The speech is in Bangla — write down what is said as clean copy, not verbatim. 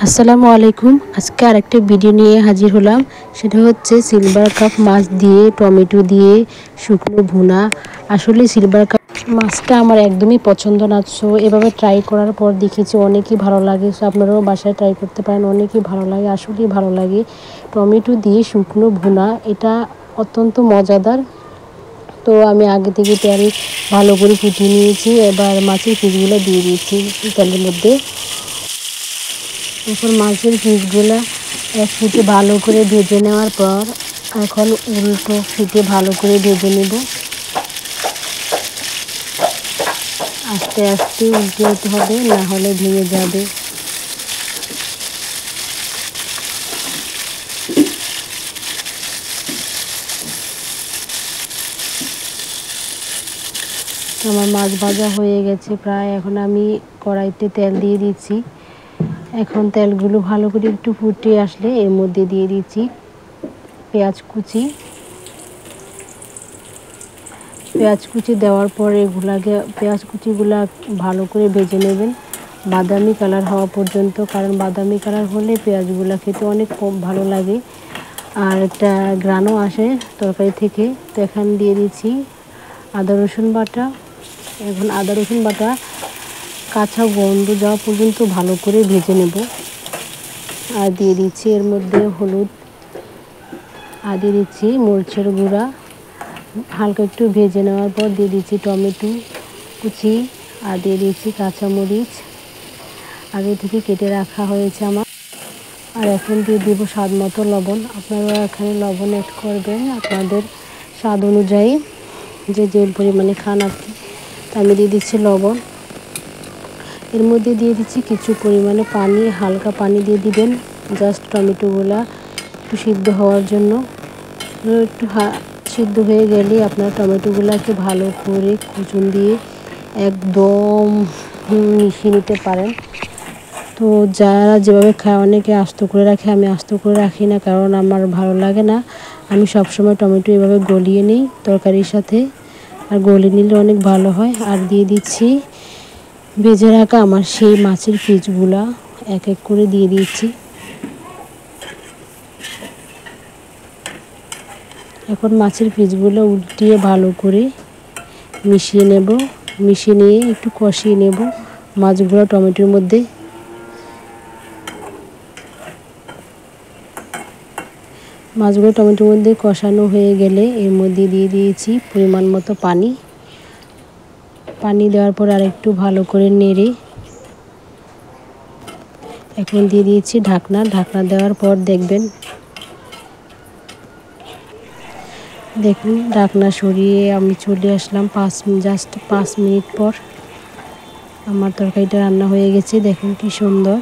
আসসালামু আলাইকুম। আজকে আরেকটা ভিডিও নিয়ে হাজির হলাম। সেটা হচ্ছে সিলভার কাপ মাছ দিয়ে টমেটো দিয়ে শুকনো ভুনা। আসলে সিলভার কাপ মাছটা আমার একদমই পছন্দ না। সো এভাবে ট্রাই করার পর দেখেছি অনেকই ভালো লাগে। সো আপনারাও বাসায় ট্রাই করতে পারেন, অনেকই ভালো লাগে, আসলেই ভালো লাগে। টমেটো দিয়ে শুকনো ভুনা, এটা অত্যন্ত মজাদার। তো আমি আগে থেকে তেল ভালো করে ফুটিয়ে নিয়েছি। এবার মাছের পিসগুলো দিয়ে দিয়েছি তেলের মধ্যে। এখন মাছের পিসগুলো এক পিঠে ভালো করে ভেজে নেওয়ার পর এখন উল্টো পিঠে ভালো করে ভেজে নেব। আস্তে আস্তে উল্টে দিতে হবে, না হলে ভেঙে যাবে। আমার মাছ ভাজা হয়ে গেছে প্রায়। এখন আমি কড়াইতে তেল দিয়ে দিচ্ছি। এখন তেলগুলো ভালো করে একটু ফুটে আসলে এর মধ্যে দিয়ে দিচ্ছি পেঁয়াজ কুচি। পেঁয়াজ কুচি দেওয়ার পর পেঁয়াজ কুচিগুলো ভালো করে ভেজে নেবেন বাদামি কালার হওয়া পর্যন্ত, কারণ বাদামি কালার হলে পেঁয়াজগুলো খেতে অনেক ভালো লাগে আর একটা ঘ্রাণও আসে তরকারি থেকে। তো এখানে দিয়ে দিচ্ছি আদা রসুন বাটা। এখন আদা রসুন বাটা কাঁচা গন্ধ যাওয়া পর্যন্ত ভালো করে ভেজে নেব। আর দিয়ে দিচ্ছি এর মধ্যে হলুদ, আর দিয়ে দিচ্ছি মরিচের গুঁড়া। হালকা একটু ভেজে নেওয়ার পর দিয়ে দিচ্ছি টমেটো কুচি, আর দিয়ে দিচ্ছি কাঁচামরিচ আগে থেকে কেটে রাখা হয়েছে আমার। আর এখন দিয়ে দিব স্বাদ মতো লবণ। আপনারা এখানে লবণ অ্যাড করবেন আপনাদের স্বাদ অনুযায়ী, যে পরিমাণে খান আপনি। আমি দিয়ে দিচ্ছি লবণ। এর মধ্যে দিয়ে দিচ্ছি কিছু পরিমাণে পানি, হালকা পানি দিয়ে দিবেন জাস্ট টমেটোগুলা একটু সিদ্ধ হওয়ার জন্য। একটু সিদ্ধ হয়ে গেলে আপনার টমেটোগুলোকে ভালো করে কুচুন দিয়ে একদম মিশিয়ে নিতে পারেন। তো যারা যেভাবে খায়, অনেকে আস্ত করে রাখে, আমি আস্ত করে রাখি না, কারণ আমার ভালো লাগে না। আমি সবসময় টমেটো এভাবে গলিয়ে নিই তরকারির সাথে, আর গলিয়ে নিলে অনেক ভালো হয়। আর দিয়ে দিচ্ছি ভেজে রাখা আমার সেই মাছের পিসগুলা এক এক করে দিয়ে দিচ্ছি। এখন মাছের পিসগুলো উল্টিয়ে ভালো করে মিশিয়ে নেব। মিশিয়ে নিয়ে একটু কষিয়ে নেব মাছগুলো টমেটোর মধ্যে। মাছগুলো টমেটোর মধ্যে কষানো হয়ে গেলে এর মধ্যে দিয়ে দিয়েছি পরিমাণ মতো পানি। পানি দেওয়ার পর আর একটু ভালো করে নেড়ে এখন দিয়ে দিয়েছি ঢাকনা। ঢাকনা দেওয়ার পর দেখুন ঢাকনা সরিয়ে আমি চলে আসলাম জাস্ট 5 মিনিট পর আমার তরকারিটা রান্না হয়ে গেছে। দেখুন কি সুন্দর।